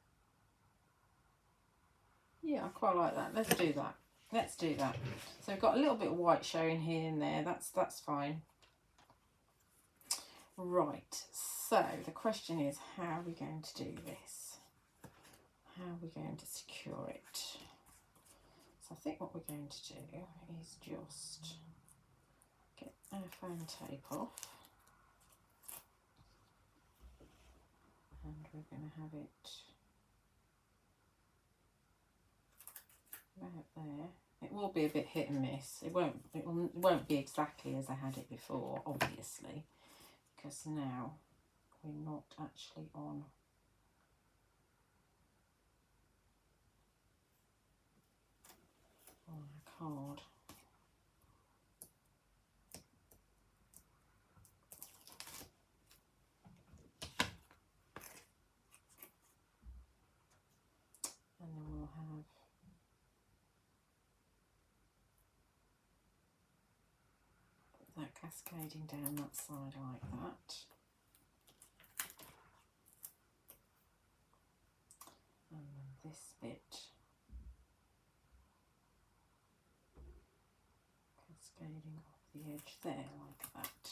Yeah, I quite like that. Let's do that. Let's do that. So we've got a little bit of white showing here and there. That's fine. Right. So the question is, how are we going to do this? How are we going to secure it? So I think what we're going to do is just get our foam tape off. And we're going to have it about there. It will be a bit hit and miss. It won't be exactly as I had it before, obviously, because now we're not actually on a card. And then we'll have that cascading down that side like that. And then this bit cascading off the edge there like that.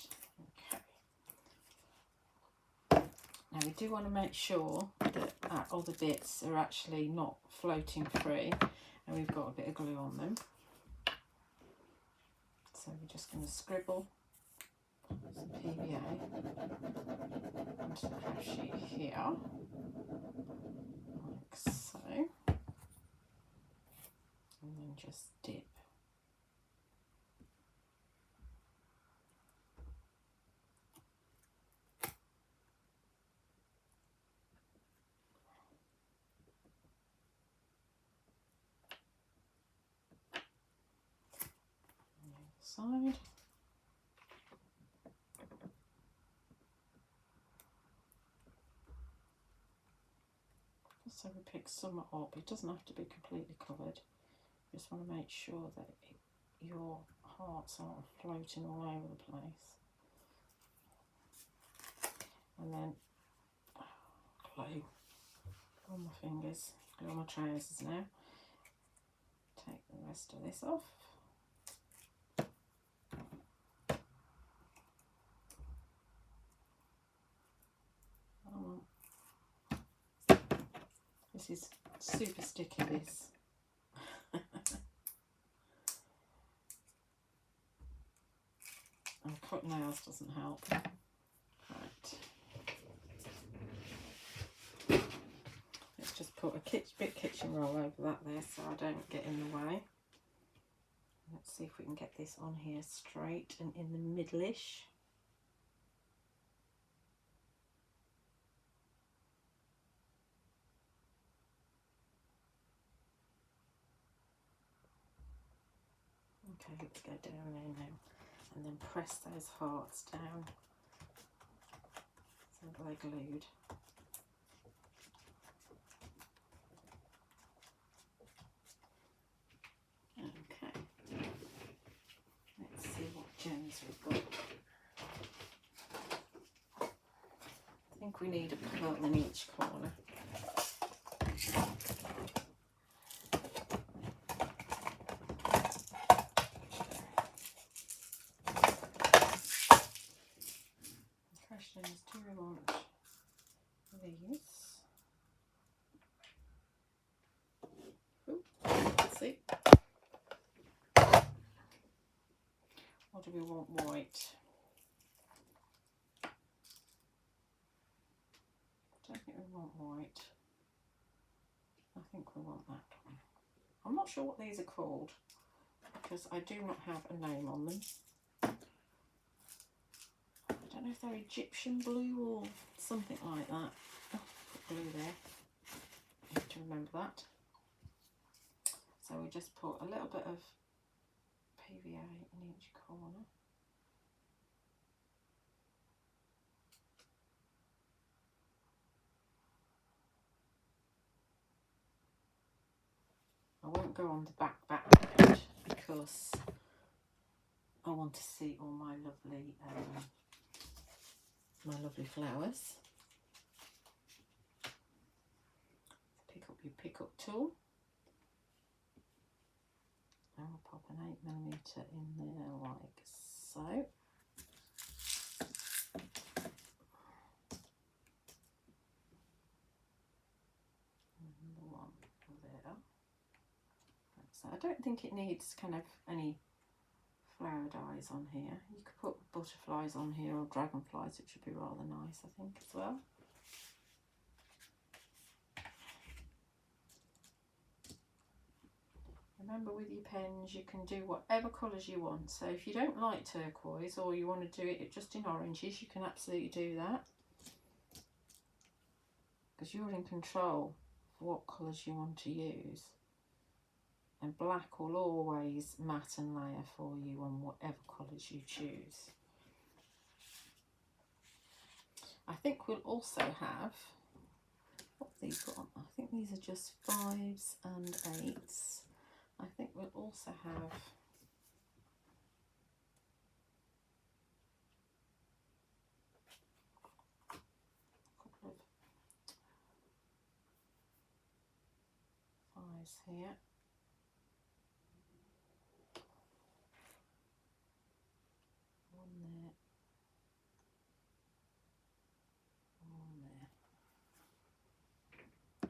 Okay. Now we do want to make sure that our other bits are actually not floating free, and we've got a bit of glue on them. So we're just going to scribble some PVA onto the craft sheet here. just dip. Side. Just so we pick some up. It doesn't have to be completely covered. Just want to make sure that your hearts aren't floating all over the place. And then glue on my fingers, glue on my trousers now. Take the rest of this off. This is super sticky, this. And cut nails doesn't help. Right. Let's just put a bit kitchen roll over that there so I don't get in the way. Let's see if we can get this on here straight and in the middle-ish. Okay, let's go down there now and then press those hearts down so they're glued. Okay, let's see what gems we've got. I think we need a pearl in each corner. Do we want these? Ooh, let's see. Or do we want white? I don't think we want white. I think we want that one. I'm not sure what these are called because I do not have a name on them. I don't know if they're Egyptian blue or something like that. Oh, put blue there. I have to remember that. So we just put a little bit of PVA in each corner. I won't go on the background because I want to see all my lovely flowers. Pick up your pickup tool and we'll pop an 8mm in there like so. And one there. So I don't think it needs kind of any flower dies on here. You could put butterflies on here or dragonflies, which would be rather nice, I think, as well. Remember, with your pens you can do whatever colours you want. So if you don't like turquoise or you want to do it just in oranges, you can absolutely do that, because you're in control of what colours you want to use. And black will always matte and layer for you on whatever colours you choose. I think we'll also have, what have these got? I think these are just 5s and 8s. I think we'll also have a couple of 5s here. One there. One there.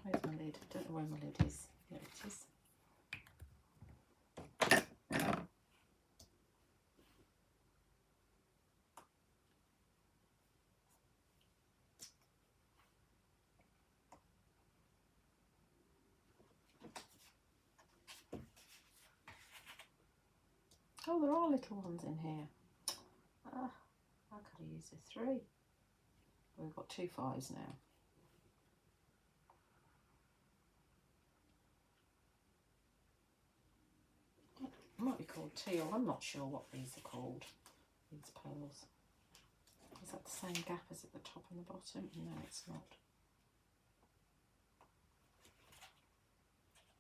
Where's my lid? I don't know where my lid is. There it is. Oh, there are little ones in here. I could have used a 3. We've got 2 5s now. It might be called teal. I'm not sure what these are called. These pearls. Is that the same gap as at the top and the bottom? No, it's not.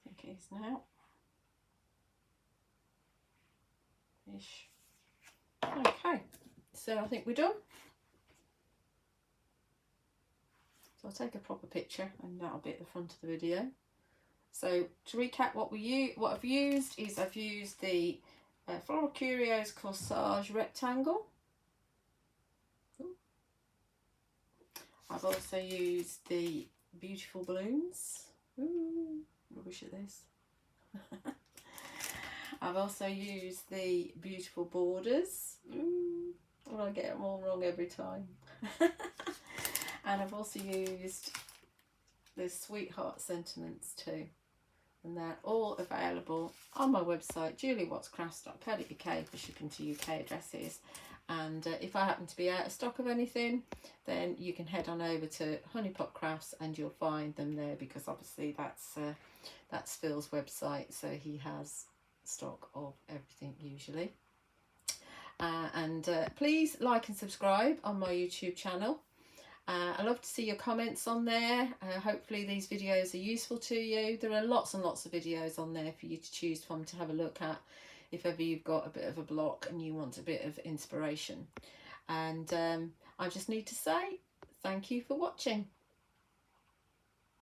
I think it is now. Ish. Okay, so I think we're done. So I'll take a proper picture and that'll be at the front of the video. So to recap, what I've used is I've used the Floral Curios Corsage rectangle. Ooh. I've also used the beautiful balloons. Ooh, rubbish at this. I've also used the beautiful borders. Ooh, well, I get them all wrong every time. And I've also used the Sweetheart Sentiments too. And they're all available on my website, juliewattscrafts.co.uk, for shipping to UK addresses. And if I happen to be out of stock of anything, then you can head on over to Honeypot Crafts and you'll find them there, because obviously that's Phil's website, so he has stock of everything usually. Please like and subscribe on my YouTube channel. I love to see your comments on there. Hopefully these videos are useful to you. There are lots and lots of videos on there for you to choose from to have a look at if ever you've got a bit of a block and you want a bit of inspiration. And I just need to say thank you for watching.